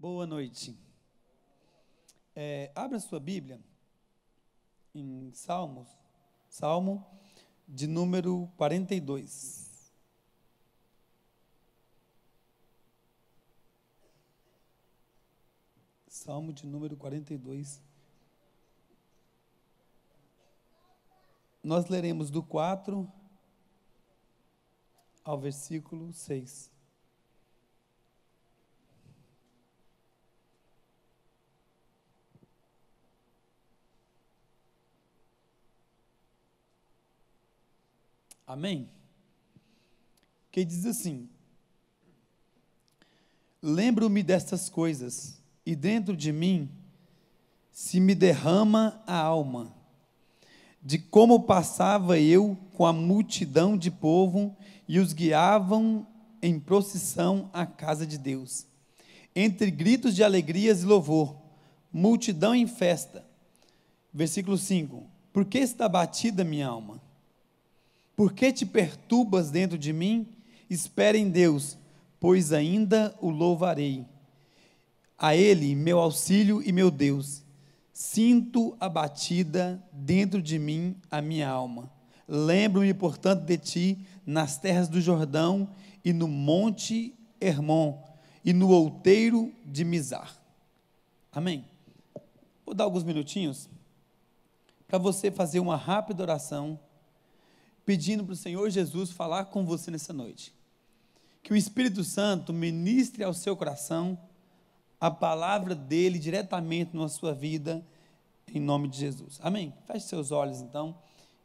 Boa noite. Abra sua Bíblia em Salmo de número 42. Salmo de número 42. Nós leremos do 4 ao versículo 6. Amém? Que diz assim: lembro-me destas coisas, e dentro de mim se me derrama a alma, de como passava eu com a multidão de povo e os guiavam em procissão à casa de Deus, entre gritos de alegrias e louvor, multidão em festa. Versículo 5: por que está batida minha alma? Por que te perturbas dentro de mim? Espera em Deus, pois ainda o louvarei. A Ele, meu auxílio e meu Deus. Sinto abatida dentro de mim a minha alma. Lembro-me, portanto, de ti nas terras do Jordão e no monte Hermon e no outeiro de Mizar. Amém? Vou dar alguns minutinhos para você fazer uma rápida oração, pedindo para o Senhor Jesus falar com você nessa noite. Que o Espírito Santo ministre ao seu coração a palavra dele diretamente na sua vida, em nome de Jesus. Amém? Feche seus olhos então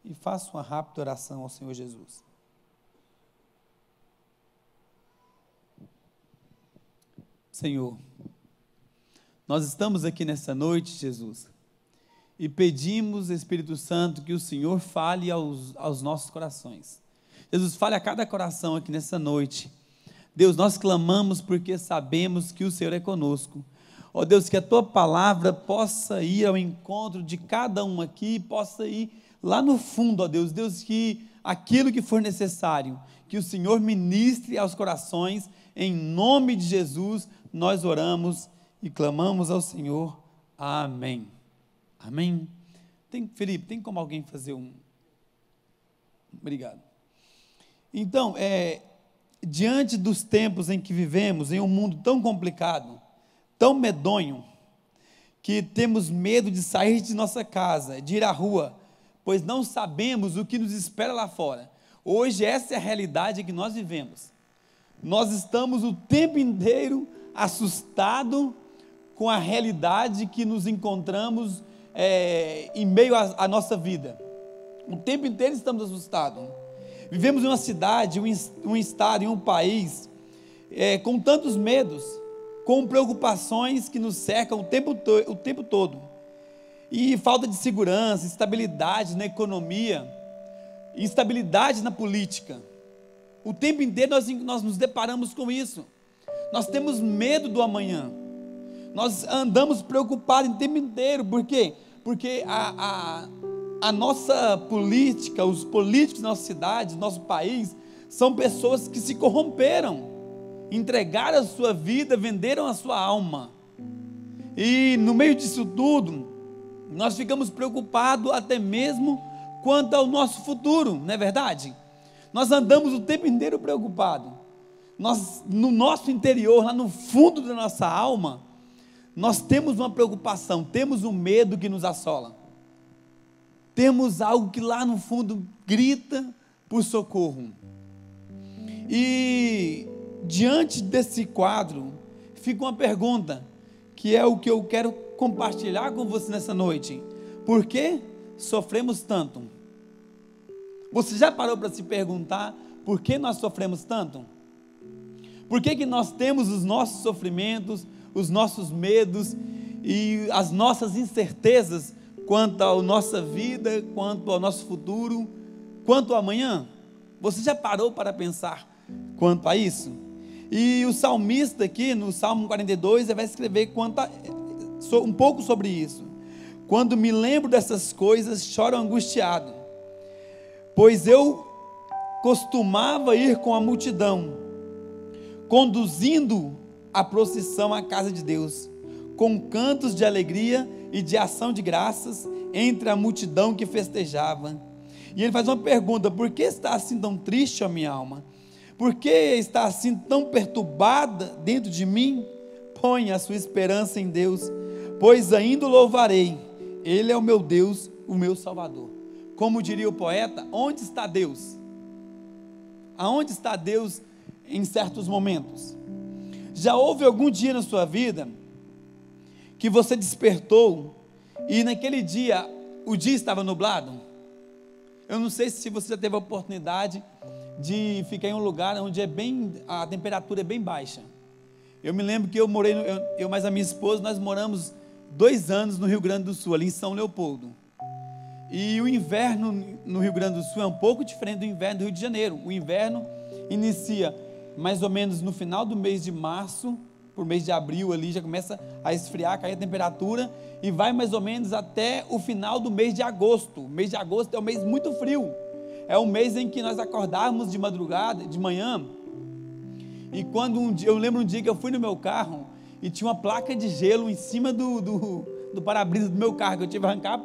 e faça uma rápida oração ao Senhor Jesus. Senhor, nós estamos aqui nessa noite, Jesus, e pedimos, Espírito Santo, que o Senhor fale aos nossos corações. Jesus, fale a cada coração aqui nessa noite. Deus, nós clamamos porque sabemos que o Senhor é conosco. Ó Deus, que a Tua palavra possa ir ao encontro de cada um aqui, possa ir lá no fundo, ó Deus. Deus, que aquilo que for necessário, que o Senhor ministre aos corações, em nome de Jesus, nós oramos e clamamos ao Senhor. Amém. Amém? Felipe, tem como alguém fazer um... Obrigado. Então, diante dos tempos em que vivemos, em um mundo tão complicado, tão medonho, que temos medo de sair de nossa casa, de ir à rua, pois não sabemos o que nos espera lá fora. Hoje essa é a realidade que nós vivemos. Nós estamos o tempo inteiro assustados com a realidade que nos encontramos em meio à nossa vida. O tempo inteiro estamos assustados. Vivemos em uma cidade, um estado, em um país com tantos medos, com preocupações que nos cercam o tempo todo. E falta de segurança, instabilidade na economia, instabilidade na política. O tempo inteiro nós nos deparamos com isso. Nós temos medo do amanhã. Nós andamos preocupados o tempo inteiro. Por quê? Porque a nossa política, os políticos da nossa cidade, do nosso país, são pessoas que se corromperam, entregaram a sua vida, venderam a sua alma. E no meio disso tudo, nós ficamos preocupados até mesmo quanto ao nosso futuro, não é verdade? Nós andamos o tempo inteiro preocupados. No nosso interior, lá no fundo da nossa alma, nós temos uma preocupação, temos um medo que nos assola. Temos algo que lá no fundo grita por socorro. E diante desse quadro, fica uma pergunta, que é o que eu quero compartilhar com você nessa noite. Por que sofremos tanto? Você já parou para se perguntar por que nós sofremos tanto? Por que nós temos os nossos sofrimentos, os nossos medos e as nossas incertezas quanto à nossa vida, quanto ao nosso futuro, quanto ao amanhã? Você já parou para pensar quanto a isso? E o salmista aqui, no Salmo 42, ele vai escrever um pouco sobre isso. Quando me lembro dessas coisas, choro angustiado, pois eu costumava ir com a multidão, conduzindo a procissão à casa de Deus, com cantos de alegria e de ação de graças entre a multidão que festejava. E ele faz uma pergunta: por que está assim tão triste a minha alma? Por que está assim tão perturbada dentro de mim? Ponha a sua esperança em Deus, pois ainda o louvarei. Ele é o meu Deus, o meu Salvador. Como diria o poeta, onde está Deus? Aonde está Deus em certos momentos? Já houve algum dia na sua vida que você despertou e naquele dia o dia estava nublado? Eu não sei se você já teve a oportunidade de ficar em um lugar onde a temperatura é bem baixa. Eu me lembro que eu mais a minha esposa, nós moramos 2 anos no Rio Grande do Sul, ali em São Leopoldo. E o inverno no Rio Grande do Sul é um pouco diferente do inverno do Rio de Janeiro. O inverno inicia mais ou menos no final do mês de março, por mês de abril ali, já começa a esfriar, cair a temperatura, e vai mais ou menos até o final do mês de agosto. O mês de agosto é um mês muito frio. É um mês em que nós acordarmos de madrugada, de manhã, e quando eu lembro um dia que eu fui no meu carro, e tinha uma placa de gelo em cima do para-brisa do meu carro, que eu tive que arrancar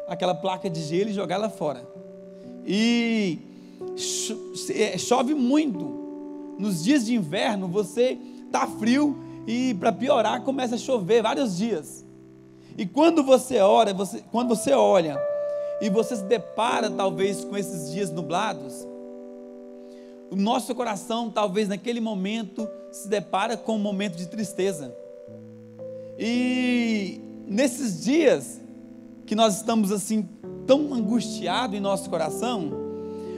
aquela placa de gelo e jogar lá fora. E chove muito. Nos dias de inverno, você está frio, e para piorar, começa a chover vários dias. E quando você olha e você se depara talvez com esses dias nublados, o nosso coração talvez naquele momento se depara com um momento de tristeza. E nesses dias que nós estamos assim tão angustiados em nosso coração,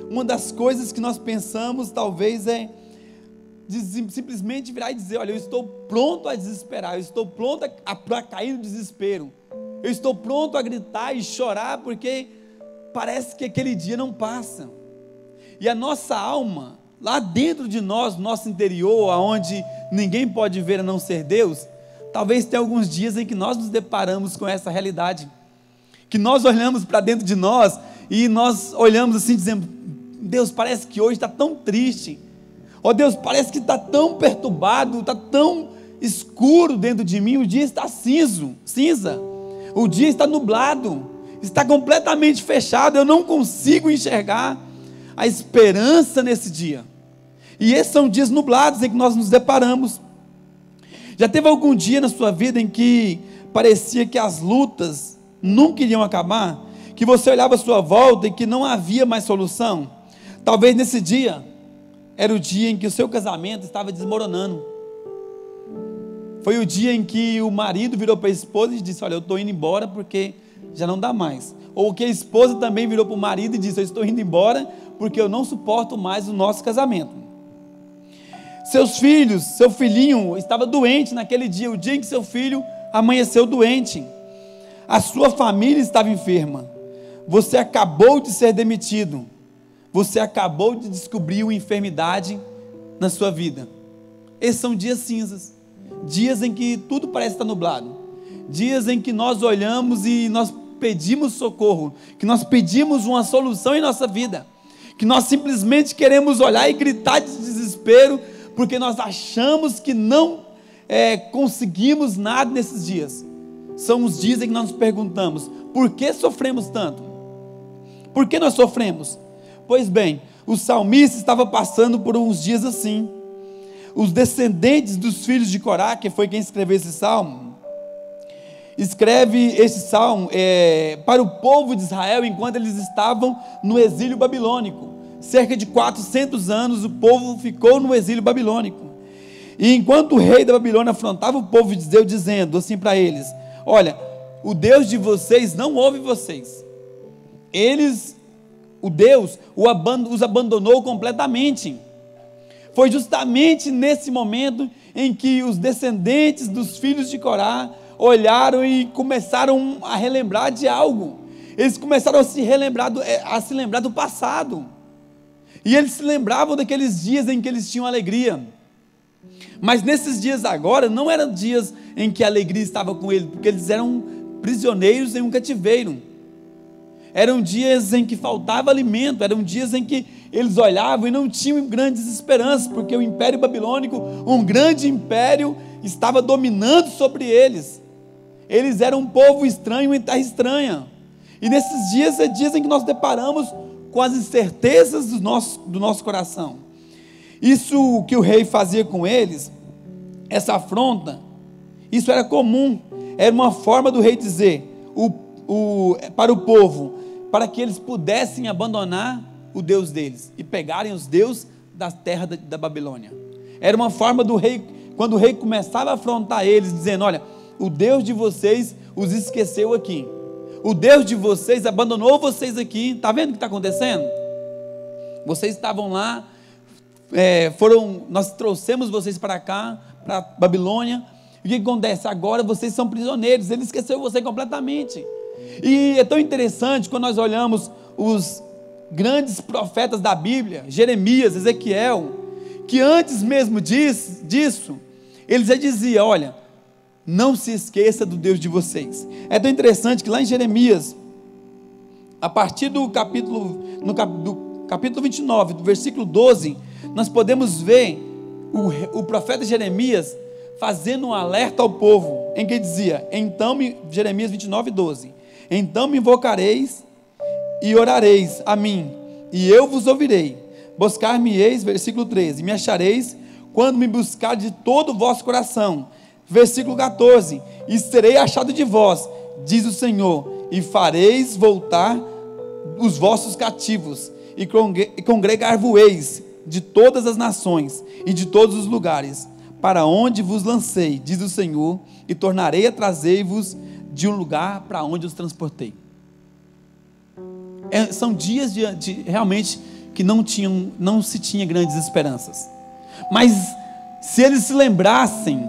uma das coisas que nós pensamos talvez é simplesmente virar e dizer: olha, eu estou pronto a desesperar, eu estou pronto a cair no desespero, eu estou pronto a gritar e chorar, porque parece que aquele dia não passa. E a nossa alma, lá dentro de nós, nosso interior, aonde ninguém pode ver a não ser Deus, talvez tenha alguns dias em que nós nos deparamos com essa realidade, que nós olhamos para dentro de nós e nós olhamos assim, dizendo: Deus, parece que hoje está tão triste. Oh Deus, parece que está tão perturbado, está tão escuro dentro de mim, o dia está cinza, o dia está nublado, está completamente fechado, eu não consigo enxergar a esperança nesse dia. E esses são dias nublados em que nós nos deparamos. Já teve algum dia na sua vida em que parecia que as lutas nunca iriam acabar, que você olhava à sua volta e que não havia mais solução? Talvez nesse dia era o dia em que o seu casamento estava desmoronando. Foi o dia em que o marido virou para a esposa e disse: olha, eu estou indo embora porque já não dá mais. Ou que a esposa também virou para o marido e disse: eu estou indo embora porque eu não suporto mais o nosso casamento. Seus filhos, seu filhinho estava doente naquele dia, o dia em que seu filho amanheceu doente. A sua família estava enferma. Você acabou de ser demitido. Você acabou de descobrir uma enfermidade na sua vida. Esses são dias cinzas, dias em que tudo parece estar nublado, dias em que nós olhamos e nós pedimos socorro, que nós pedimos uma solução em nossa vida, que nós simplesmente queremos olhar e gritar de desespero, porque nós achamos que não conseguimos nada nesses dias. São os dias em que nós nos perguntamos: por que sofremos tanto? Por que nós sofremos? Pois bem, o salmista estava passando por uns dias assim. Os descendentes dos filhos de Corá, que foi quem escreveu esse salmo, escreve esse salmo para o povo de Israel enquanto eles estavam no exílio babilônico. Cerca de 400 anos o povo ficou no exílio babilônico. E enquanto o rei da Babilônia afrontava o povo de Deus, dizendo assim para eles: olha, o Deus de vocês não ouve vocês. O Deus os abandonou completamente. Foi justamente nesse momento em que os descendentes dos filhos de Corá olharam e começaram a relembrar de algo. Eles começaram a se lembrar do passado. E eles se lembravam daqueles dias em que eles tinham alegria. Mas nesses dias agora, não eram dias em que a alegria estava com eles, porque eles eram prisioneiros em um cativeiro. eram dias em que faltava alimento, eram dias em que eles olhavam e não tinham grandes esperanças, porque o Império Babilônico, um grande império, estava dominando sobre eles. Eles eram um povo estranho em terra estranha. E nesses dias é dias em que nós deparamos com as incertezas do nosso coração. Isso que o rei fazia com eles, essa afronta, isso era comum, era uma forma do rei dizer para o povo, para que eles pudessem abandonar o Deus deles e pegarem os deuses da terra da Babilônia. Era uma forma do rei, quando o rei começava a afrontar eles, dizendo: olha, o Deus de vocês os esqueceu aqui, o Deus de vocês abandonou vocês aqui. Está vendo o que está acontecendo? Vocês estavam lá, nós trouxemos vocês para cá, para Babilônia. E o que acontece? Agora vocês são prisioneiros. Ele esqueceu você completamente. E é tão interessante quando nós olhamos os grandes profetas da Bíblia, Jeremias, Ezequiel, que antes mesmo disso, eles já diziam: olha, não se esqueça do Deus de vocês. É tão interessante que lá em Jeremias, a partir do capítulo 29, do versículo 12, nós podemos ver o profeta Jeremias fazendo um alerta ao povo, em que dizia, Jeremias 29, 12, então me invocareis e orareis a mim, e eu vos ouvirei, buscar-me-eis, versículo 13, me achareis quando me buscar de todo o vosso coração, versículo 14, e serei achado de vós, diz o Senhor, e fareis voltar os vossos cativos, e congregar-vos-eis de todas as nações e de todos os lugares, para onde vos lancei, diz o Senhor, e tornarei a trazer-vos de um lugar para onde os transportei. São dias realmente que não se tinha grandes esperanças, mas se eles se lembrassem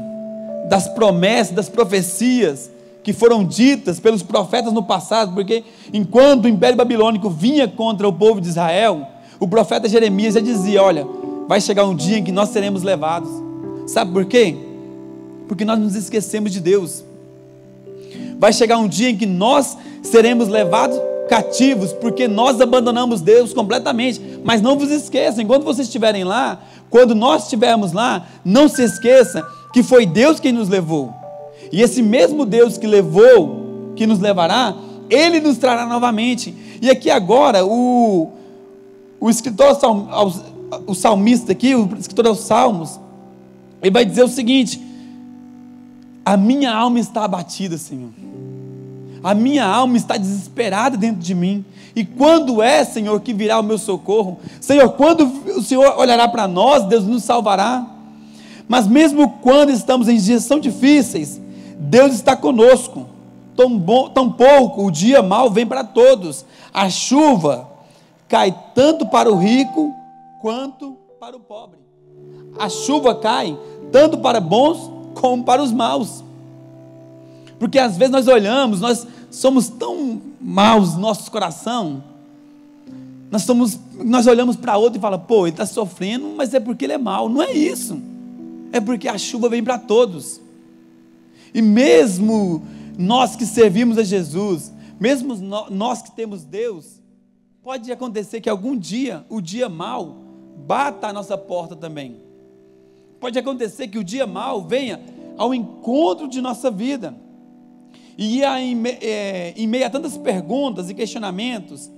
das promessas, das profecias que foram ditas pelos profetas no passado, porque enquanto o Império Babilônico vinha contra o povo de Israel, o profeta Jeremias já dizia: olha, vai chegar um dia em que nós seremos levados. Sabe por quê? Porque nós nos esquecemos de Deus. Vai chegar um dia em que nós seremos levados cativos, porque nós abandonamos Deus completamente. Mas não vos esqueçam, enquanto vocês estiverem lá, quando nós estivermos lá, não se esqueça que foi Deus quem nos levou. E esse mesmo Deus que levou, que nos levará, Ele nos trará novamente. E aqui agora, o escritor, o salmista aqui, o escritor aos Salmos, ele vai dizer o seguinte: a minha alma está abatida, Senhor. A minha alma está desesperada dentro de mim. E quando é, Senhor, que virá o meu socorro? Senhor, quando o Senhor olhará para nós, Deus nos salvará. Mas mesmo quando estamos em dias tão difíceis, Deus está conosco. Tão pouco o dia mau vem para todos. A chuva cai tanto para o rico quanto para o pobre. A chuva cai tanto para bons como para os maus. Porque às vezes nós olhamos, nós somos tão maus no nosso coração, nós olhamos para outro e falamos: pô, ele está sofrendo, mas é porque ele é mau. Não é isso, é porque a chuva vem para todos. E mesmo nós que servimos a Jesus, mesmo nós que temos Deus, pode acontecer que algum dia, o dia mau bata a nossa porta também. Pode acontecer que o dia mau venha ao encontro de nossa vida. E em meio a tantas perguntas e questionamentos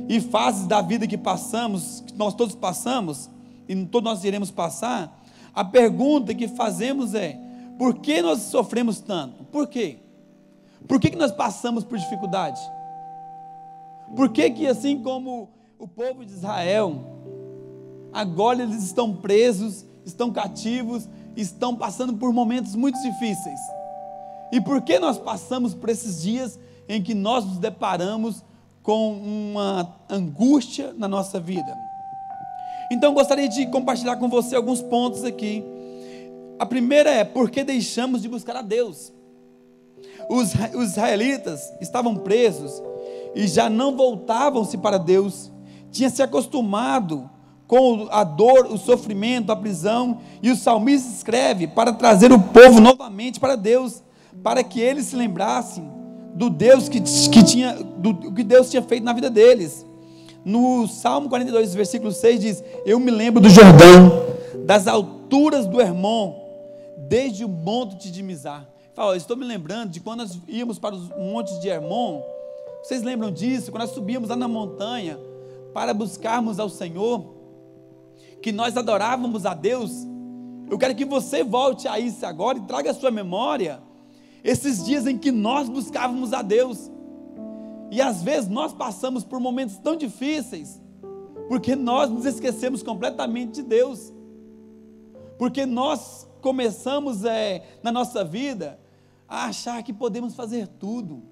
e fases da vida que passamos, que nós todos passamos, e todos nós iremos passar, a pergunta que fazemos é: por que nós sofremos tanto? Por quê? Por que nós passamos por dificuldade? Por que assim como o povo de Israel, agora eles estão presos, estão cativos, estão passando por momentos muito difíceis? E por que nós passamos por esses dias em que nós nos deparamos com uma angústia na nossa vida? Então gostaria de compartilhar com você alguns pontos aqui. A primeira é: por que deixamos de buscar a Deus? Os israelitas estavam presos e já não voltavam-se para Deus, tinham se acostumado com a dor, o sofrimento, a prisão, e o salmista escreve para trazer o povo novamente para Deus, para que eles se lembrassem do Deus que Deus tinha feito na vida deles. No Salmo 42, versículo 6 diz: eu me lembro do Jordão, das alturas do Hermon, desde o monte de Mizar. Fala, estou me lembrando de quando nós íamos para os montes de Hermon. Vocês lembram disso? Quando nós subíamos lá na montanha para buscarmos ao Senhor, que nós adorávamos a Deus. Eu quero que você volte a isso agora e traga à sua memória esses dias em que nós buscávamos a Deus. E às vezes nós passamos por momentos tão difíceis, porque nós nos esquecemos completamente de Deus. Porque nós começamos na nossa vida a achar que podemos fazer tudo,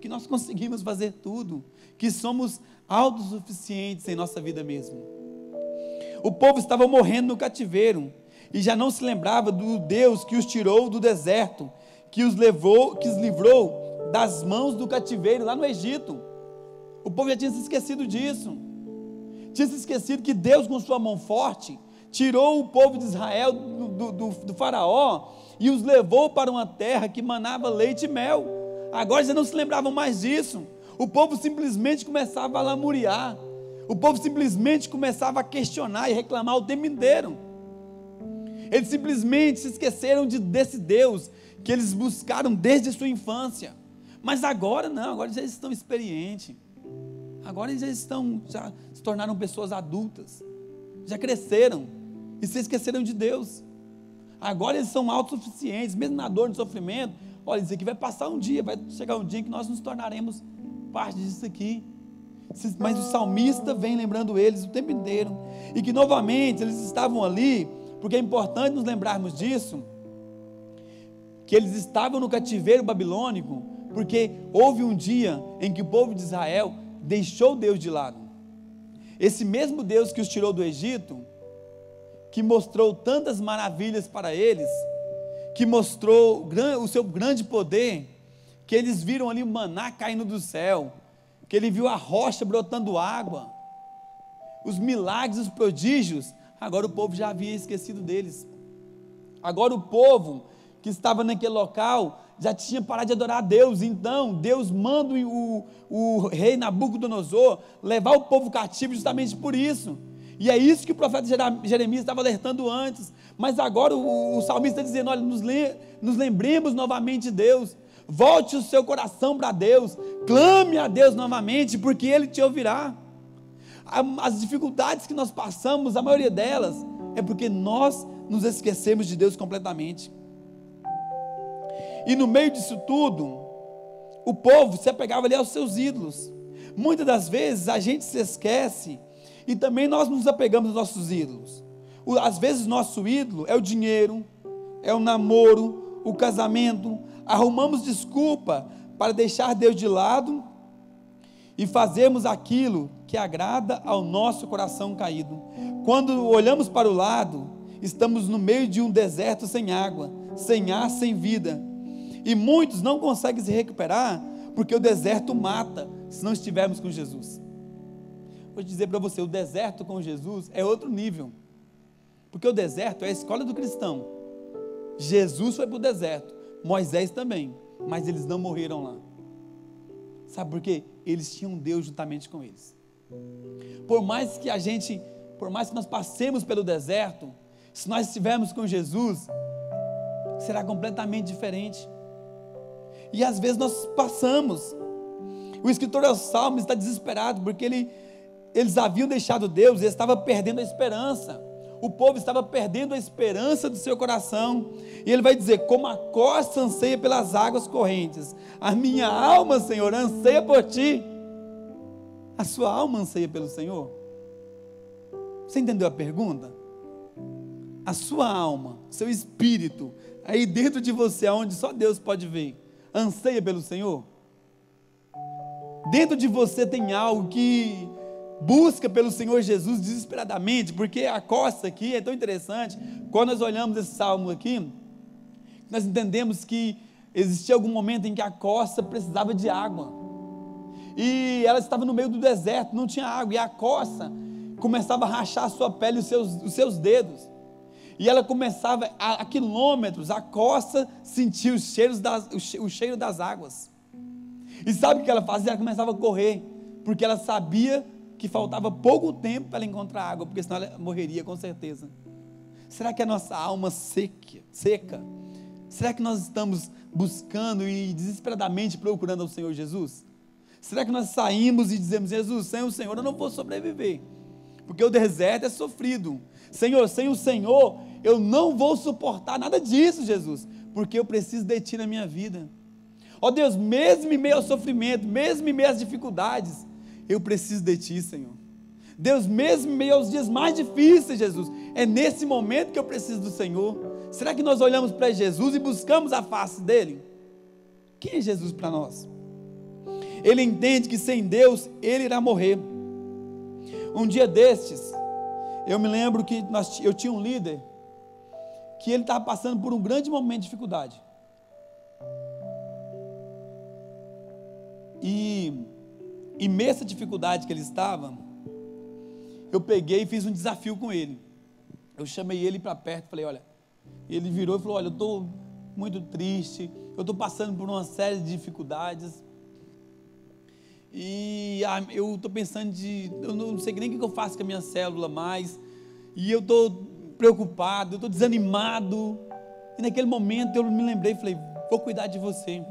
que nós conseguimos fazer tudo, que somos autossuficientes em nossa vida mesmo. O povo estava morrendo no cativeiro e já não se lembrava do Deus que os tirou do deserto, que os livrou das mãos do cativeiro lá no Egito. O povo já tinha se esquecido disso. Tinha se esquecido que Deus, com sua mão forte, tirou o povo de Israel do faraó e os levou para uma terra que manava leite e mel. Agora já não se lembravam mais disso. O povo simplesmente começava a lamuriar. O povo simplesmente começava a questionar e reclamar o tempo inteiro. Eles simplesmente se esqueceram desse Deus que eles buscaram desde a sua infância. Mas agora não, agora já estão experientes. Agora eles já se tornaram pessoas adultas. Já cresceram e se esqueceram de Deus. Agora eles são autossuficientes, mesmo na dor, no sofrimento. Olha, isso aqui vai passar um dia, vai chegar um dia em que nós nos tornaremos parte disso aqui. Mas o salmista vem lembrando eles o tempo inteiro. E que novamente eles estavam ali, porque é importante nos lembrarmos disso, que eles estavam no cativeiro babilônico, porque houve um dia em que o povo de Israel deixou Deus de lado. Esse mesmo Deus que os tirou do Egito, que mostrou tantas maravilhas para eles, que mostrou o seu grande poder, que eles viram ali o maná caindo do céu, que ele viu a rocha brotando água, os milagres, os prodígios. Agora o povo já havia esquecido deles. Agora o povo que estava naquele local já tinha parado de adorar a Deus. Então Deus manda o rei Nabucodonosor levar o povo cativo justamente por isso. E é isso que o profeta Jeremias estava alertando antes. Mas agora o salmista está dizendo: olha, nos lembremos novamente de Deus. Volte o seu coração para Deus. Clame a Deus novamente, porque Ele te ouvirá. As dificuldades que nós passamos, a maioria delas, é porque nós nos esquecemos de Deus completamente. E no meio disso tudo, o povo se apegava ali aos seus ídolos. Muitas das vezes a gente se esquece e também nós nos apegamos aos nossos ídolos. Às vezes nosso ídolo é o dinheiro, é o namoro, o casamento. Arrumamos desculpa para deixar Deus de lado e fazemos aquilo que agrada ao nosso coração caído. Quando olhamos para o lado, estamos no meio de um deserto sem água, sem ar, sem vida. E muitos não conseguem se recuperar porque o deserto mata se não estivermos com Jesus. Vou dizer para você, o deserto com Jesus é outro nível. Porque o deserto é a escola do cristão. Jesus foi para o deserto, Moisés também, mas eles não morreram lá. Sabe por quê? Eles tinham Deus juntamente com eles. Por mais que nós passemos pelo deserto, se nós estivermos com Jesus, será completamente diferente. E às vezes nós passamos. O escritor aos Salmos está desesperado, porque eles haviam deixado Deus, eles estavam perdendo a esperança. O povo estava perdendo a esperança do seu coração. E ele vai dizer: como a costa anseia pelas águas correntes, a minha alma, Senhor, anseia por ti. A sua alma anseia pelo Senhor? Você entendeu a pergunta? A sua alma, seu espírito, aí dentro de você, onde só Deus pode ver, anseia pelo Senhor? Dentro de você tem algo que busca pelo Senhor Jesus desesperadamente? Porque a costa aqui é tão interessante. Quando nós olhamos esse salmo aqui, nós entendemos que existia algum momento em que a costa precisava de água, e ela estava no meio do deserto, não tinha água, e a costa começava a rachar a sua pele e os seus dedos, e ela começava a quilômetros, a costa sentia o cheiro das águas. E sabe o que ela fazia? Ela começava a correr, porque ela sabia que faltava pouco tempo para ela encontrar água, porque senão ela morreria com certeza. Será que a nossa alma seca? Será que nós estamos buscando e desesperadamente procurando ao Senhor Jesus? Será que nós saímos e dizemos: Jesus, sem o Senhor eu não vou sobreviver, porque o deserto é sofrido. Senhor, sem o Senhor eu não vou suportar nada disso, Jesus, porque eu preciso de Ti na minha vida. Ó Deus, mesmo em meio ao sofrimento, mesmo em meio às dificuldades, eu preciso de Ti, Senhor. Deus, mesmo em meio aos dias mais difíceis, Jesus, é nesse momento que eu preciso do Senhor. Será que nós olhamos para Jesus e buscamos a face dEle? Quem é Jesus para nós? Ele entende que sem Deus, ele irá morrer. Um dia destes, eu me lembro que eu tinha um líder, que ele estava passando por um grande momento de dificuldade. E imensa dificuldade que ele estava, eu peguei e fiz um desafio com ele. Eu chamei ele para perto, falei: olha, ele virou e falou: olha, eu estou muito triste, eu estou passando por uma série de dificuldades, e eu estou pensando eu não sei nem o que eu faço com a minha célula mais, e eu estou preocupado, eu estou desanimado. E naquele momento eu me lembrei, falei: vou cuidar de você.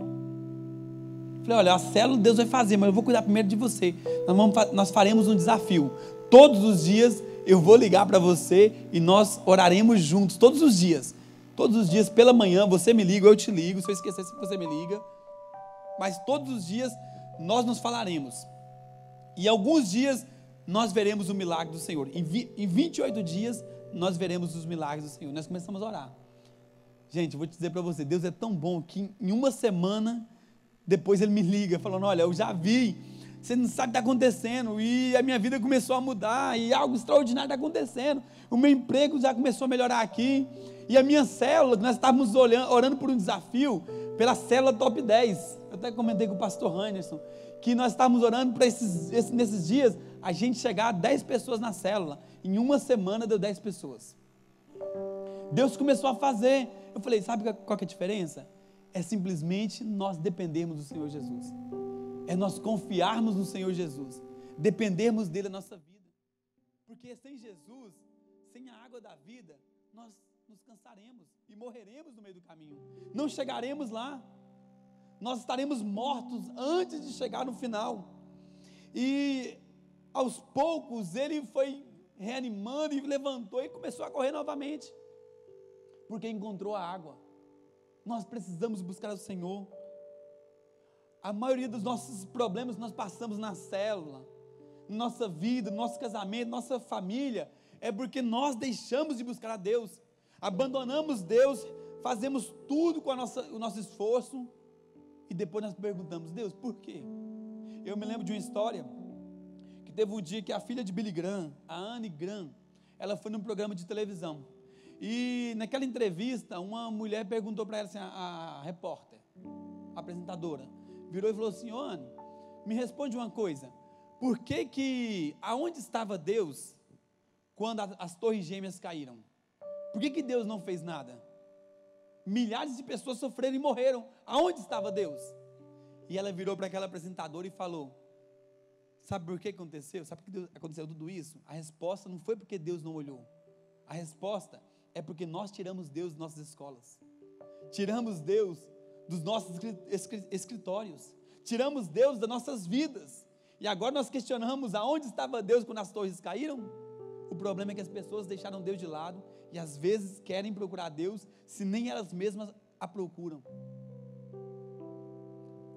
Falei: olha, a célula Deus vai fazer, mas eu vou cuidar primeiro de você. Nós faremos um desafio. Todos os dias eu vou ligar para você e nós oraremos juntos, todos os dias. Todos os dias pela manhã você me liga, eu te ligo. Se eu esquecer, você me liga. Mas todos os dias nós nos falaremos. E alguns dias nós veremos o milagre do Senhor. Em 28 dias nós veremos os milagres do Senhor. Nós começamos a orar. Gente, eu vou te dizer para você, Deus é tão bom que em uma semana depois ele me liga, falando: olha, eu já vi, você não sabe o que está acontecendo, e a minha vida começou a mudar, e algo extraordinário está acontecendo, o meu emprego já começou a melhorar aqui, e a minha célula, nós estávamos orando por um desafio, pela célula top 10, eu até comentei com o pastor Anderson, que nós estávamos orando para nesses dias, a gente chegar a 10 pessoas na célula, em uma semana deu 10 pessoas, Deus começou a fazer. Eu falei: sabe qual que é a diferença? É simplesmente nós dependermos do Senhor Jesus, é nós confiarmos no Senhor Jesus, dependermos dele a nossa vida, porque sem Jesus, sem a água da vida, nós nos cansaremos e morreremos no meio do caminho, não chegaremos lá, nós estaremos mortos antes de chegar no final. E aos poucos ele foi reanimando e levantou e começou a correr novamente, porque encontrou a água. Nós precisamos buscar o Senhor. A maioria dos nossos problemas nós passamos na célula, na nossa vida, no nosso casamento, nossa família, é porque nós deixamos de buscar a Deus, abandonamos Deus, fazemos tudo com o nosso esforço, e depois nós perguntamos: Deus, por quê? Eu me lembro de uma história, que teve um dia que a filha de Billy Graham, a Anne Graham, ela foi num programa de televisão, e naquela entrevista, uma mulher perguntou para ela assim, a repórter, a apresentadora, virou e falou assim: Anne, me responde uma coisa, por que aonde estava Deus quando as torres gêmeas caíram? Por que Deus não fez nada? Milhares de pessoas sofreram e morreram, aonde estava Deus? E ela virou para aquela apresentadora e falou: sabe por que aconteceu? Sabe por que aconteceu tudo isso? A resposta não foi porque Deus não olhou, a resposta é porque nós tiramos Deus das nossas escolas, tiramos Deus dos nossos escritórios, tiramos Deus das nossas vidas, e agora nós questionamos aonde estava Deus quando as torres caíram. O problema é que as pessoas deixaram Deus de lado, e às vezes querem procurar Deus, se nem elas mesmas a procuram.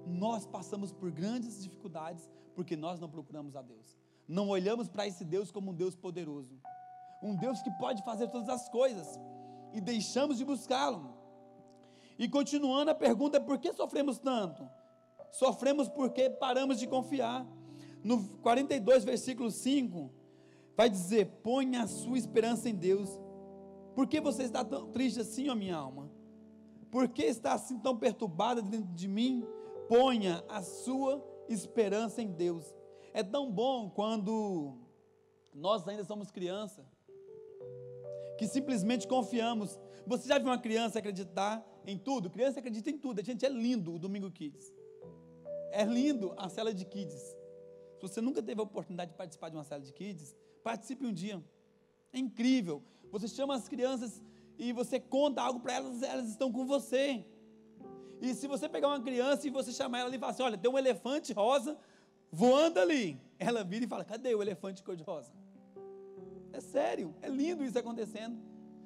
Nós passamos por grandes dificuldades, porque nós não procuramos a Deus, não olhamos para esse Deus como um Deus poderoso, um Deus que pode fazer todas as coisas, e deixamos de buscá-lo. E continuando a pergunta: por que sofremos tanto? Sofremos porque paramos de confiar. No 42 versículo 5, vai dizer: ponha a sua esperança em Deus. Por que você está tão triste assim, ó minha alma? Por que está assim tão perturbada dentro de mim? Ponha a sua esperança em Deus. É tão bom quando nós ainda somos criança, que simplesmente confiamos. Você já viu uma criança acreditar em tudo? Criança acredita em tudo. A gente é lindo, o Domingo Kids. É lindo a célula de kids. Se você nunca teve a oportunidade de participar de uma célula de kids, participe um dia. É incrível. Você chama as crianças e você conta algo para elas, elas estão com você. E se você pegar uma criança e você chamar ela ali e falar assim, olha, tem um elefante rosa voando ali. Ela vira e fala, cadê o elefante cor-de-rosa? É sério, é lindo isso acontecendo.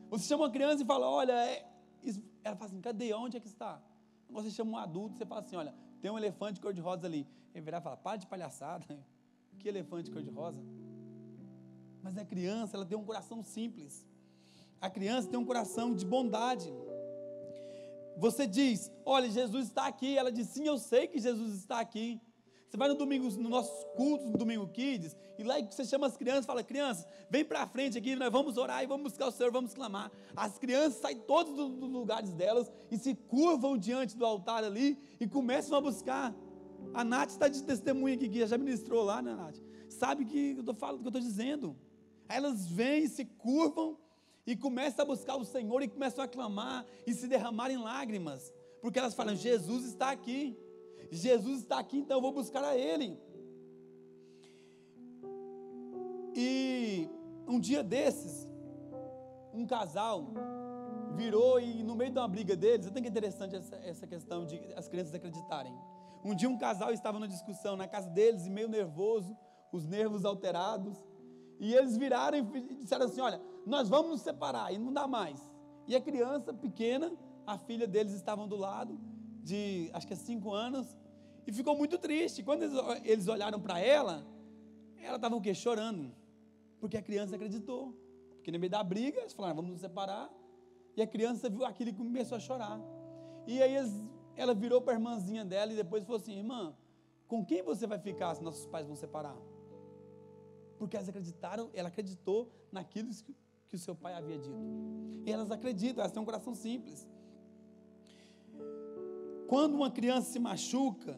Você chama uma criança e fala, olha, ela fala assim, cadê? Onde é que está? Você chama um adulto, você fala assim, olha, tem um elefante cor-de-rosa ali. Ele virar e fala, para de palhaçada. Que elefante cor-de-rosa? Mas a criança, ela tem um coração simples. A criança tem um coração de bondade. Você diz, olha, Jesus está aqui. Ela diz, sim, eu sei que Jesus está aqui. Você vai no domingo, nos nossos cultos, no Domingo Kids, e lá você chama as crianças e fala, crianças, vem para frente aqui, nós vamos orar e vamos buscar o Senhor, vamos clamar. As crianças saem todas dos lugares delas e se curvam diante do altar ali e começam a buscar. A Nath está de testemunha aqui, que já ministrou lá, né, Nath? Sabe que eu estou dizendo. Aí elas vêm, se curvam e começam a buscar o Senhor e começam a clamar e se derramar em lágrimas, porque elas falam, Jesus está aqui. Jesus está aqui, então eu vou buscar a Ele. E um dia desses, um casal virou e no meio de uma briga deles, até que interessante essa questão de as crianças acreditarem. Um dia um casal estava numa discussão na casa deles, e meio nervoso, os nervos alterados, e eles viraram e disseram assim, olha, nós vamos nos separar, e não dá mais. E a criança pequena, a filha deles estavam do lado, de acho que é 5 anos, e ficou muito triste. Quando eles olharam para ela estava o quê? Chorando, porque a criança acreditou, porque no meio da briga, eles falaram, vamos nos separar, e a criança viu aquilo e começou a chorar, e aí ela virou para a irmãzinha dela, e depois falou assim, irmã, com quem você vai ficar se nossos pais vão separar? Porque elas acreditaram, ela acreditou naquilo que o seu pai havia dito, e elas acreditam, elas têm um coração simples. Quando uma criança se machuca,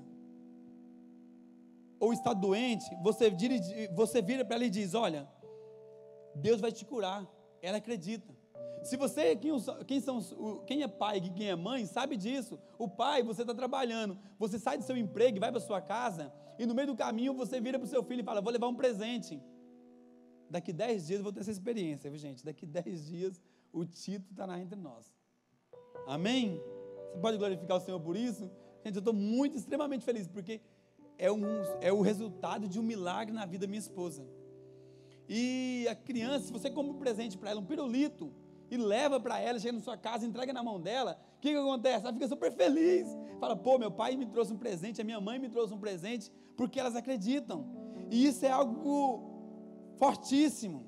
ou está doente, você vira para ela e diz, olha, Deus vai te curar. Ela acredita. Se você, quem é pai e quem é mãe, sabe disso. O pai, você está trabalhando, você sai do seu emprego e vai para a sua casa, e no meio do caminho você vira para o seu filho e fala, vou levar um presente. Daqui 10 dias eu vou ter essa experiência, viu gente? Daqui 10 dias o Tito estará entre nós. Amém? Você pode glorificar o Senhor por isso? Gente, eu estou extremamente feliz, porque é o resultado de um milagre na vida da minha esposa. E a criança, se você compra um presente para ela, um pirulito, e leva para ela, chega na sua casa, entrega na mão dela, o que acontece? Ela fica super feliz, fala, pô, meu pai me trouxe um presente, a minha mãe me trouxe um presente, porque elas acreditam, e isso é algo fortíssimo.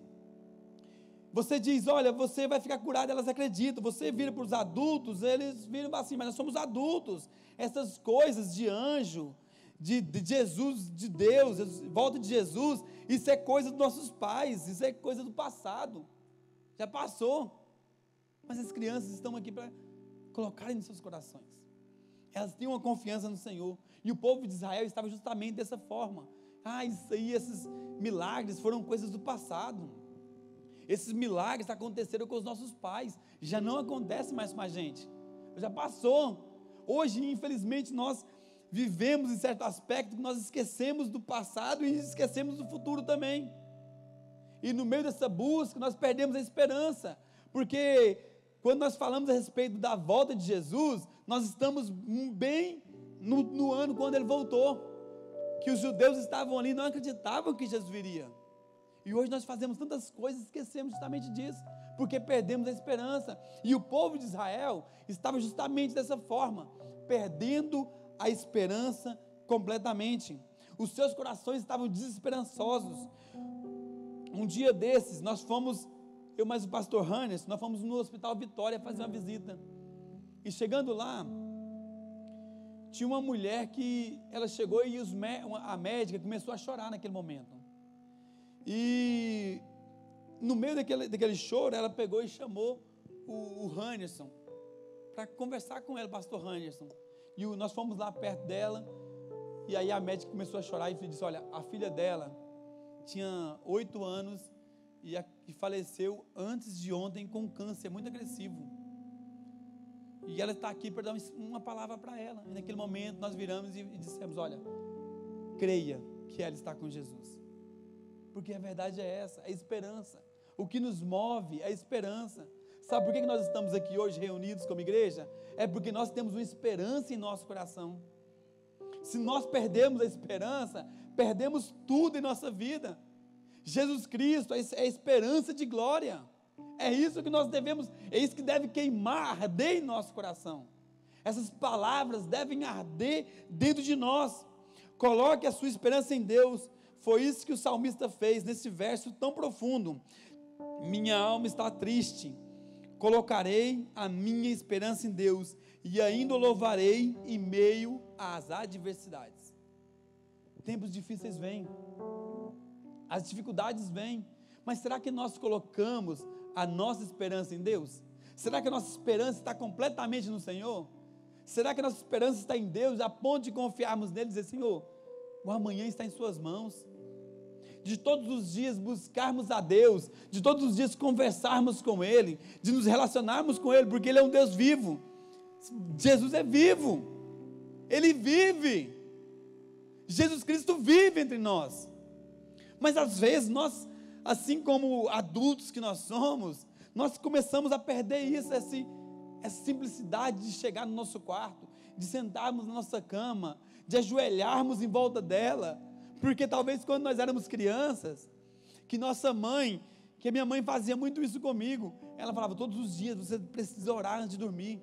Você diz, olha, você vai ficar curado, elas acreditam. Você vira para os adultos, eles viram assim, mas nós somos adultos. Essas coisas de anjo, de Jesus, de Deus, volta de Jesus, isso é coisa dos nossos pais, isso é coisa do passado. Já passou. Mas as crianças estão aqui para colocarem nos seus corações. Elas têm uma confiança no Senhor. E o povo de Israel estava justamente dessa forma. Isso aí, esses milagres foram coisas do passado. Esses milagres aconteceram com os nossos pais, já não acontece mais com a gente, já passou. Hoje, infelizmente, nós vivemos em certo aspecto que nós esquecemos do passado e esquecemos do futuro também. E no meio dessa busca, nós perdemos a esperança, porque quando nós falamos a respeito da volta de Jesus, nós estamos bem no ano quando Ele voltou, que os judeus estavam ali, não acreditavam que Jesus viria. E hoje nós fazemos tantas coisas e esquecemos justamente disso, porque perdemos a esperança. E o povo de Israel estava justamente dessa forma, perdendo a esperança completamente. Os seus corações estavam desesperançosos. Um dia desses, nós fomos, eu mais o pastor Hannes, nós fomos no Hospital Vitória fazer uma visita. E chegando lá, tinha uma mulher que ela chegou e a médica começou a chorar naquele momento. E no meio daquele choro, ela pegou e chamou o Hannerson para conversar com ela, o pastor Hannerson. E nós fomos lá perto dela, e aí a médica começou a chorar e disse, olha, a filha dela tinha 8 anos e faleceu antes de ontem com câncer muito agressivo. E ela está aqui para dar uma palavra para ela. E naquele momento nós viramos e dissemos: olha, creia que ela está com Jesus. Porque a verdade é essa, é esperança. O que nos move é a esperança. Sabe por que nós estamos aqui hoje reunidos como igreja? É porque nós temos uma esperança em nosso coração. Se nós perdemos a esperança, perdemos tudo em nossa vida. Jesus Cristo é a esperança de glória. É isso que nós devemos, é isso que deve queimar, arder em nosso coração. Essas palavras devem arder dentro de nós. Coloque a sua esperança em Deus. Foi isso que o salmista fez nesse verso tão profundo. Minha alma está triste, colocarei a minha esperança em Deus e ainda o louvarei em meio às adversidades. Tempos difíceis vêm, as dificuldades vêm, mas será que nós colocamos a nossa esperança em Deus? Será que a nossa esperança está completamente no Senhor? Será que a nossa esperança está em Deus, a ponto de confiarmos nele e dizer: Senhor, o amanhã está em suas mãos? De todos os dias buscarmos a Deus, de todos os dias conversarmos com Ele, de nos relacionarmos com Ele, porque Ele é um Deus vivo. Jesus é vivo, Ele vive, Jesus Cristo vive entre nós. Mas às vezes nós, assim como adultos que nós somos, nós começamos a perder isso, essa simplicidade de chegar no nosso quarto, de sentarmos na nossa cama, de ajoelharmos em volta dela, porque talvez quando nós éramos crianças, que a minha mãe fazia muito isso comigo, ela falava: todos os dias você precisa orar antes de dormir,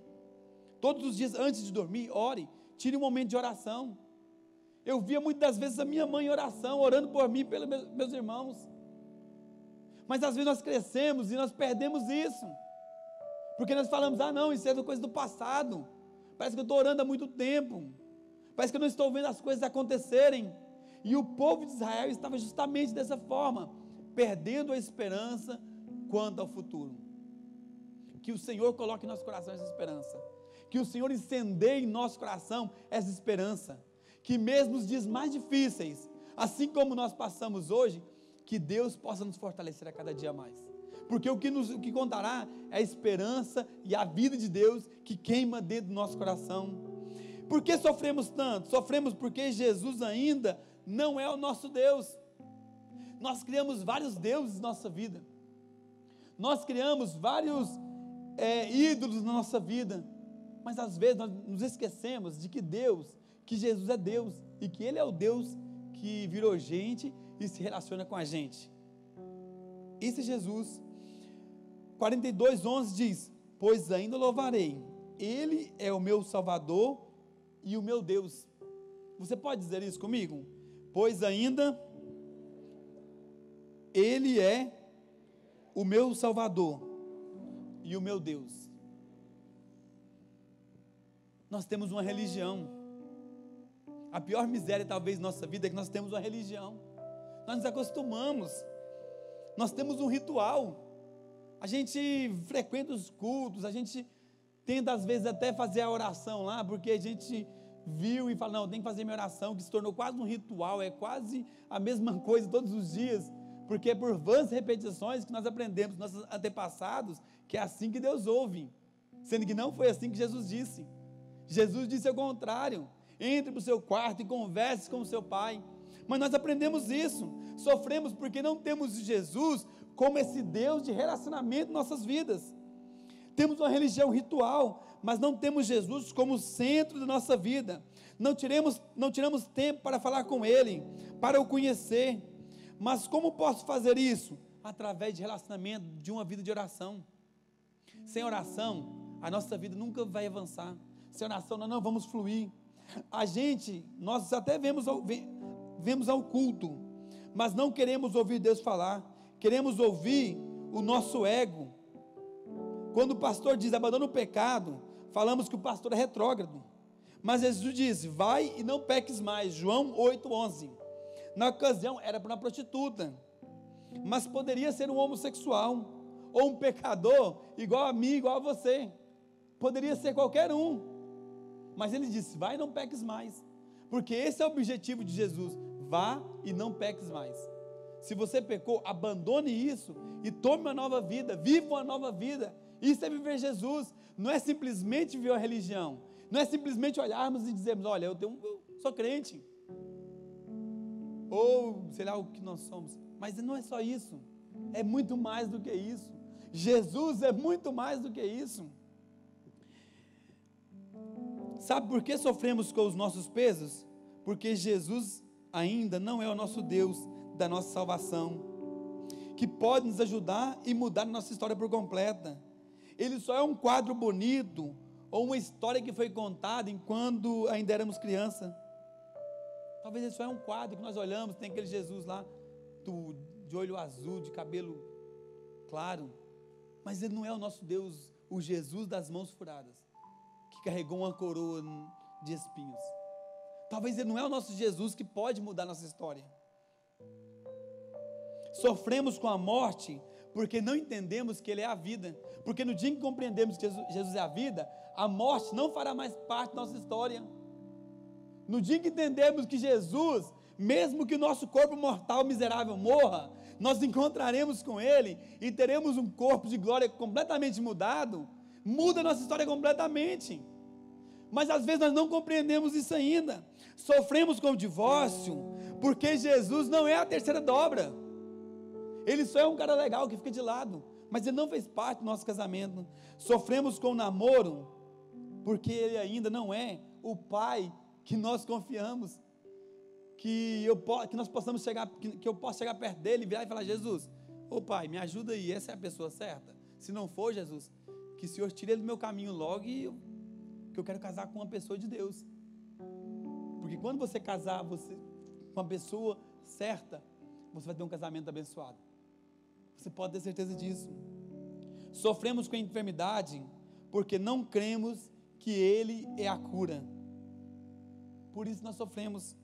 todos os dias antes de dormir, ore, tire um momento de oração. Eu via muitas das vezes a minha mãe em oração, orando por mim e pelos meus irmãos, mas às vezes nós crescemos e nós perdemos isso, porque nós falamos: ah não, isso é coisa do passado, parece que eu estou orando há muito tempo, parece que eu não estou vendo as coisas acontecerem. E o povo de Israel estava justamente dessa forma, perdendo a esperança quanto ao futuro. Que o Senhor coloque em nosso coração essa esperança, que o Senhor incendeie em nosso coração essa esperança, que mesmo os dias mais difíceis, assim como nós passamos hoje, que Deus possa nos fortalecer a cada dia mais, porque o que contará é a esperança e a vida de Deus que queima dentro do nosso coração. Por que sofremos tanto? Sofremos porque Jesus ainda não é o nosso Deus. Nós criamos vários deuses na nossa vida, nós criamos vários ídolos na nossa vida, mas às vezes nós nos esquecemos de que Jesus é Deus, e que Ele é o Deus que virou gente e se relaciona com a gente. Esse é Jesus. 42:11 diz: pois ainda louvarei, Ele é o meu Salvador e o meu Deus. Você pode dizer isso comigo? Pois ainda Ele é o meu Salvador e o meu Deus. Nós temos uma religião. A pior miséria talvez da nossa vida é que nós temos uma religião. Nós nos acostumamos. Nós temos um ritual. A gente frequenta os cultos, a gente tenta às vezes até fazer a oração lá, porque a gente viu e fala: não, tem que fazer minha oração, que se tornou quase um ritual, é quase a mesma coisa todos os dias, porque é por vãs repetições que nós aprendemos, nossos antepassados, que é assim que Deus ouve, sendo que não foi assim que Jesus disse. Jesus disse ao contrário: entre para o seu quarto e converse com o seu pai. Mas nós aprendemos isso, sofremos porque não temos Jesus como esse Deus de relacionamento em nossas vidas. Temos uma religião ritual, mas não temos Jesus como centro da nossa vida. Não tiramos tempo para falar com Ele, para o conhecer. Mas como posso fazer isso? Através de relacionamento, de uma vida de oração. Sem oração, a nossa vida nunca vai avançar. Sem oração, nós não vamos fluir. Nós até vemos ao culto, mas não queremos ouvir Deus falar. Queremos ouvir o nosso ego. Quando o pastor diz abandona o pecado, falamos que o pastor é retrógrado. Mas Jesus diz: vai e não peques mais. João 8:11. Na ocasião era para uma prostituta, mas poderia ser um homossexual, ou um pecador igual a mim, igual a você. Poderia ser qualquer um. Mas ele disse: vai e não peques mais. Porque esse é o objetivo de Jesus: vá e não peques mais. Se você pecou, abandone isso e tome uma nova vida, viva uma nova vida. Isso é viver Jesus. não é simplesmente ver a religião, não é simplesmente olharmos e dizermos, olha, eu sou crente, ou sei lá o que nós somos, mas não é só isso, é muito mais do que isso. Jesus é muito mais do que isso. Sabe por que sofremos com os nossos pesos? Porque Jesus ainda não é o nosso Deus da nossa salvação, que pode nos ajudar e mudar a nossa história por completa. Ele só é um quadro bonito, ou uma história que foi contada enquanto ainda éramos criança. Talvez ele só é um quadro que nós olhamos, tem aquele Jesus lá, de olho azul, de cabelo claro, mas ele não é o nosso Deus, o Jesus das mãos furadas, que carregou uma coroa de espinhos. Talvez ele não é o nosso Jesus que pode mudar a nossa história. Sofremos com a morte porque não entendemos que ele é a vida, porque no dia em que compreendemos que Jesus é a vida, a morte não fará mais parte da nossa história. No dia em que entendemos que Jesus, mesmo que o nosso corpo mortal miserável morra, nós encontraremos com ele e teremos um corpo de glória completamente mudado, muda a nossa história completamente. Mas às vezes nós não compreendemos isso ainda. Sofremos com o divórcio porque Jesus não é a terceira dobra. Ele só é um cara legal que fica de lado, mas ele não fez parte do nosso casamento. Sofremos com o namoro porque ele ainda não é o pai que nós confiamos, que nós possamos chegar, que eu possa chegar perto dele, virar e falar: Jesus, ô pai, me ajuda aí, essa é a pessoa certa. Se não for, Jesus, que o Senhor tire ele do meu caminho logo, que eu quero casar com uma pessoa de Deus. Porque quando você casar com uma pessoa certa, você vai ter um casamento abençoado. Você pode ter certeza disso. Sofremos com a enfermidade porque não cremos que ele é a cura. Por isso nós sofremos.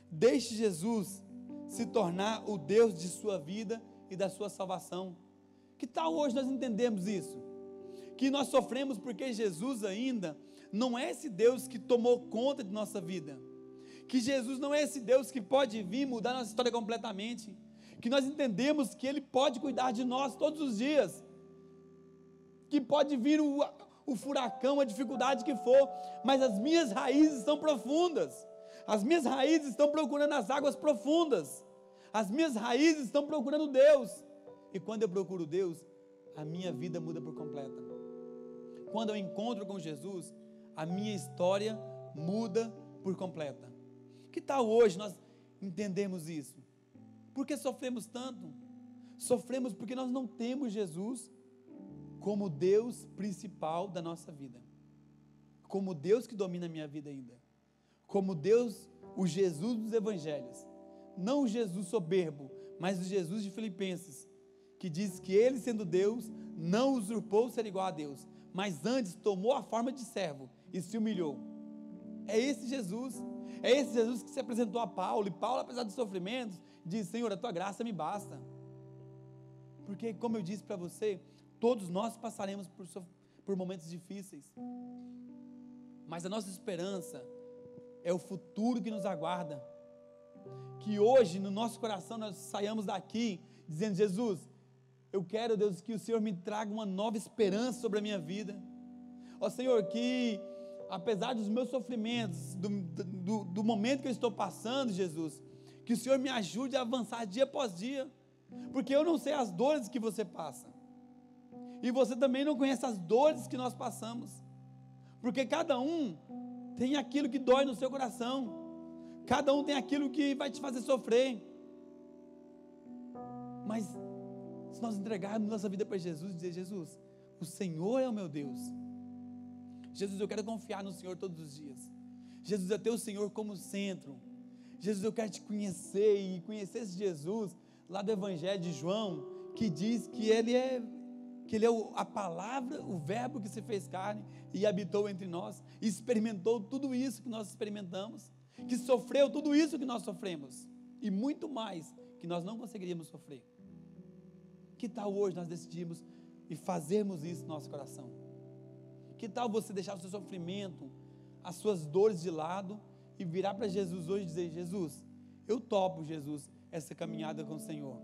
Deixe Jesus se tornar o Deus de sua vida e da sua salvação. Que tal hoje nós entendemos isso? Que nós sofremos porque Jesus ainda não é esse Deus que tomou conta de nossa vida. Que Jesus não é esse Deus que pode vir mudar nossa história completamente. Que nós entendemos que Ele pode cuidar de nós todos os dias. Que pode vir o furacão, a dificuldade que for, mas as minhas raízes são profundas. As minhas raízes estão procurando as águas profundas. As minhas raízes estão procurando Deus. E quando eu procuro Deus, a minha vida muda por completo. Quando eu encontro com Jesus, a minha história muda por completa. Que tal hoje nós entendemos isso? Por que sofremos tanto? Sofremos porque nós não temos Jesus como Deus principal da nossa vida, como Deus que domina a minha vida ainda, como Deus, o Jesus dos evangelhos, não o Jesus soberbo, mas o Jesus de Filipenses, que diz que ele, sendo Deus, não usurpou ser igual a Deus, mas antes tomou a forma de servo e se humilhou. É esse Jesus que se apresentou a Paulo, e Paulo, apesar dos sofrimentos, diz: Senhor, a tua graça me basta. Porque, como eu disse para você, todos nós passaremos por momentos difíceis, mas a nossa esperança é o futuro que nos aguarda. Que hoje, no nosso coração, nós saiamos daqui dizendo: Jesus, eu quero, Deus, que o Senhor me traga uma nova esperança sobre a minha vida. Ó Senhor, que apesar dos meus sofrimentos, do momento que eu estou passando, Jesus, que o Senhor me ajude a avançar dia após dia, porque eu não sei as dores que você passa, e você também não conhece as dores que nós passamos, porque cada um tem aquilo que dói no seu coração, cada um tem aquilo que vai te fazer sofrer, mas se nós entregarmos nossa vida para Jesus e dizer: Jesus, o Senhor é o meu Deus, Jesus, eu quero confiar no Senhor todos os dias, Jesus, eu tenho o Senhor como centro, Jesus, eu quero te conhecer, e conhecer esse Jesus lá do Evangelho de João, que diz que Ele é a palavra, o verbo que se fez carne e habitou entre nós, e experimentou tudo isso que nós experimentamos, que sofreu tudo isso que nós sofremos, e muito mais que nós não conseguiríamos sofrer. Que tal hoje nós decidirmos e fazermos isso no nosso coração? Que tal você deixar o seu sofrimento, as suas dores de lado, e virar para Jesus hoje e dizer: Jesus, eu topo, Jesus, essa caminhada com o Senhor.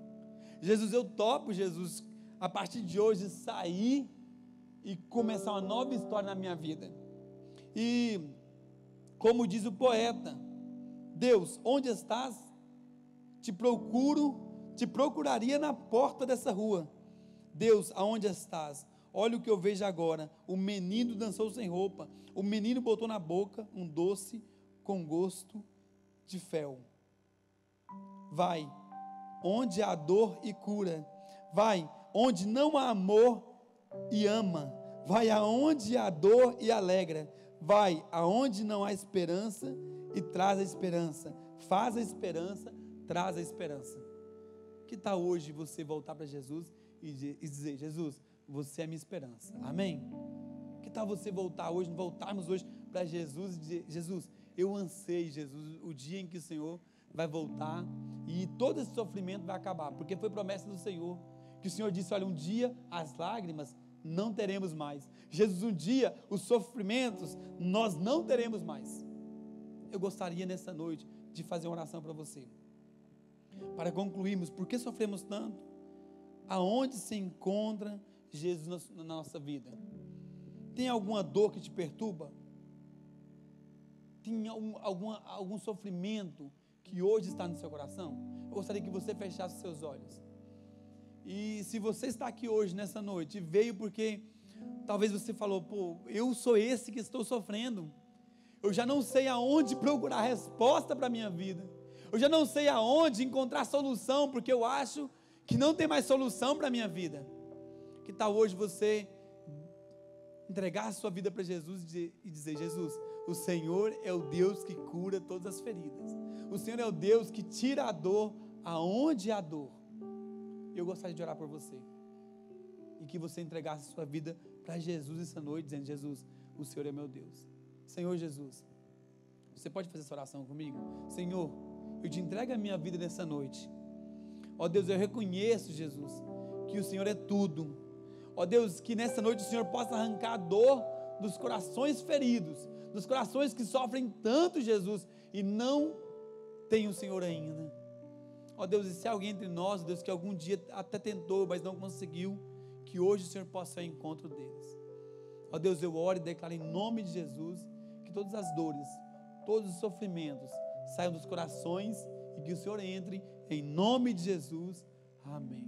Jesus, eu topo, Jesus, a partir de hoje sair e começar uma nova história na minha vida. E como diz o poeta, Deus, onde estás? Te procuraria na porta dessa rua. Deus, aonde estás? Olha o que eu vejo agora. O menino dançou sem roupa. O menino botou na boca um doce com gosto de fel. Vai, onde há dor e cura. Vai, onde não há amor e ama. Vai aonde há dor e alegra. Vai aonde não há esperança e traz a esperança. Faz a esperança, traz a esperança. Que tal hoje você voltar para Jesus e dizer: Jesus, você é a minha esperança, amém? Que tal você voltarmos hoje para Jesus e dizer: Jesus, eu anseio, Jesus, o dia em que o Senhor vai voltar e todo esse sofrimento vai acabar, porque foi promessa do Senhor, que o Senhor disse: olha, um dia as lágrimas não teremos mais. Jesus, um dia os sofrimentos nós não teremos mais. Eu gostaria nessa noite de fazer uma oração para você, para concluirmos. Por que sofremos tanto? Aonde se encontra Jesus na nossa vida? Tem alguma dor que te perturba? Tem algum sofrimento que hoje está no seu coração? Eu gostaria que você fechasse os seus olhos. E se você está aqui hoje, nessa noite, veio porque talvez você falou: pô, eu sou esse que estou sofrendo. Eu já não sei aonde procurar resposta para a minha vida. Eu já não sei aonde encontrar solução, porque eu acho que não tem mais solução para a minha vida. Que tal hoje você entregar a sua vida para Jesus e dizer: Jesus, o Senhor é o Deus que cura todas as feridas. O Senhor é o Deus que tira a dor aonde há dor. Eu gostaria de orar por você, e que você entregasse a sua vida para Jesus essa noite, dizendo: Jesus, o Senhor é meu Deus. Senhor Jesus, você pode fazer essa oração comigo? Senhor, eu te entrego a minha vida nessa noite. Ó Deus, eu reconheço, Jesus, que o Senhor é tudo. Ó Deus, que nessa noite o Senhor possa arrancar a dor dos corações feridos, dos corações que sofrem tanto, Jesus, e não tem o Senhor ainda. Ó Deus, e se há alguém entre nós, Deus, que algum dia até tentou, mas não conseguiu, que hoje o Senhor possa ir ao encontro deles. Ó Deus, eu oro e declaro em nome de Jesus, que todas as dores, todos os sofrimentos saiam dos corações, e que o Senhor entre em nome de Jesus, amém.